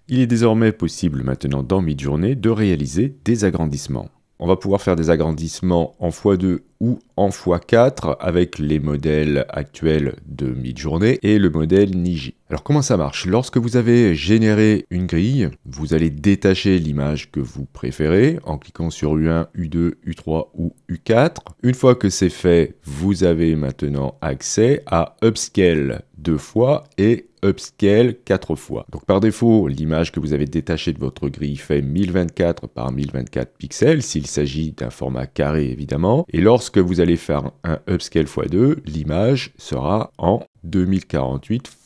Il est désormais possible maintenant dans Midjourney de réaliser des agrandissements. On va pouvoir faire des agrandissements en x2 ou en x4 avec les modèles actuels de Midjourney et le modèle Niji. Alors comment ça marche? Lorsque vous avez généré une grille, vous allez détacher l'image que vous préférez en cliquant sur U1, U2, U3 ou U4. Une fois que c'est fait, vous avez maintenant accès à Upscale 2 fois et Upscale 4 fois. Donc par défaut, l'image que vous avez détachée de votre grille fait 1024 par 1024 pixels, s'il s'agit d'un format carré évidemment. Et lorsque vous allez faire un Upscale x2, l'image sera en 2048 x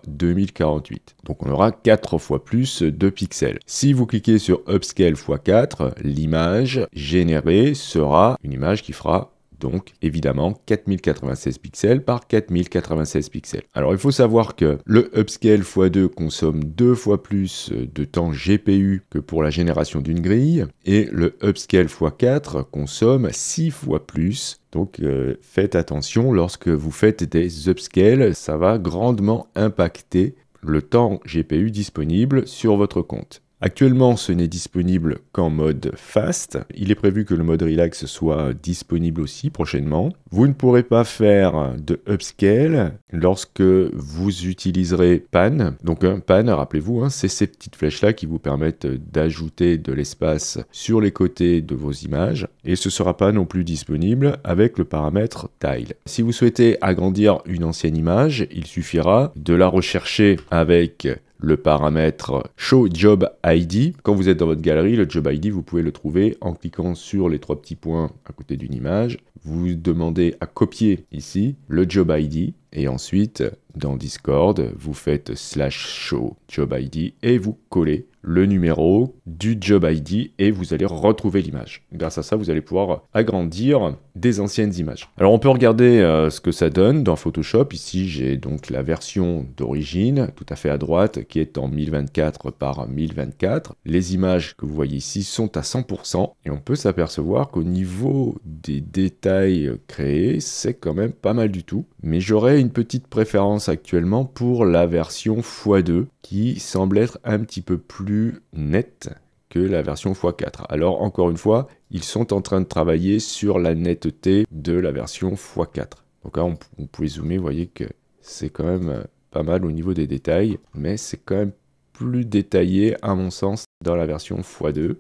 2048. Donc on aura 4 fois plus de pixels. Si vous cliquez sur Upscale x4, l'image générée sera une image qui fera donc évidemment 4096 pixels par 4096 pixels. Alors il faut savoir que le Upscale x2 consomme 2 fois plus de temps GPU que pour la génération d'une grille et le Upscale x4 consomme 6 fois plus. Donc faites attention lorsque vous faites des upscales, ça va grandement impacter le temps GPU disponible sur votre compte. Actuellement, ce n'est disponible qu'en mode fast. Il est prévu que le mode relax soit disponible aussi prochainement. Vous ne pourrez pas faire de upscale lorsque vous utiliserez pan. Donc un pan, rappelez-vous, c'est ces petites flèches-là qui vous permettent d'ajouter de l'espace sur les côtés de vos images. Et ce ne sera pas non plus disponible avec le paramètre tile. Si vous souhaitez agrandir une ancienne image, il suffira de la rechercher avec le paramètre Show Job ID. Quand vous êtes dans votre galerie, le Job ID, vous pouvez le trouver en cliquant sur les 3 petits points à côté d'une image. Vous demandez à copier ici le Job ID et ensuite, dans Discord, vous faites /show Job ID et vous collez le numéro du Job ID et vous allez retrouver l'image. Grâce à ça, vous allez pouvoir agrandir des anciennes images. Alors on peut regarder ce que ça donne dans Photoshop. Ici, j'ai donc la version d'origine, tout à fait à droite, qui est en 1024 par 1024. Les images que vous voyez ici sont à 100% et on peut s'apercevoir qu'au niveau des détails créés, c'est quand même pas mal du tout. Mais j'aurais une petite préférence actuellement pour la version x2 qui semble être un petit peu plus nette que la version x4. Alors encore une fois, ils sont en train de travailler sur la netteté de la version x4. Donc là, on pouvait zoomer, vous voyez que c'est quand même pas mal au niveau des détails, mais c'est quand même plus détaillé à mon sens dans la version x2.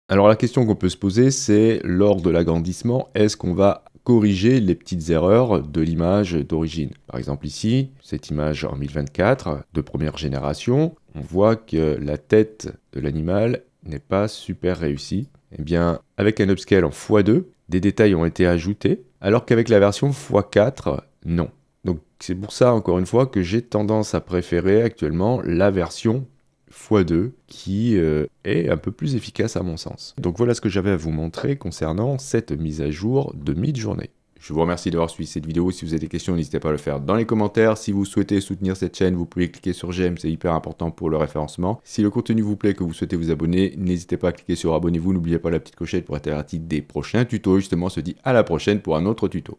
Alors la question qu'on peut se poser, c'est lors de l'agrandissement, est-ce qu'on va corriger les petites erreurs de l'image d'origine? Par exemple ici, cette image en 1024 de première génération, on voit que la tête de l'animal n'est pas super réussie. Eh bien, avec un upscale en x2, des détails ont été ajoutés, alors qu'avec la version x4, non. Donc c'est pour ça, encore une fois, que j'ai tendance à préférer actuellement la version x2 qui est un peu plus efficace à mon sens. Donc voilà ce que j'avais à vous montrer concernant cette mise à jour de Midjourney. Je vous remercie d'avoir suivi cette vidéo. Si vous avez des questions, n'hésitez pas à le faire dans les commentaires. Si vous souhaitez soutenir cette chaîne, vous pouvez cliquer sur j'aime, c'est hyper important pour le référencement. Si le contenu vous plaît, que vous souhaitez vous abonner, n'hésitez pas à cliquer sur abonnez-vous. N'oubliez pas la petite clochette pour être averti des prochains tutos. Justement, on se dit à la prochaine pour un autre tuto.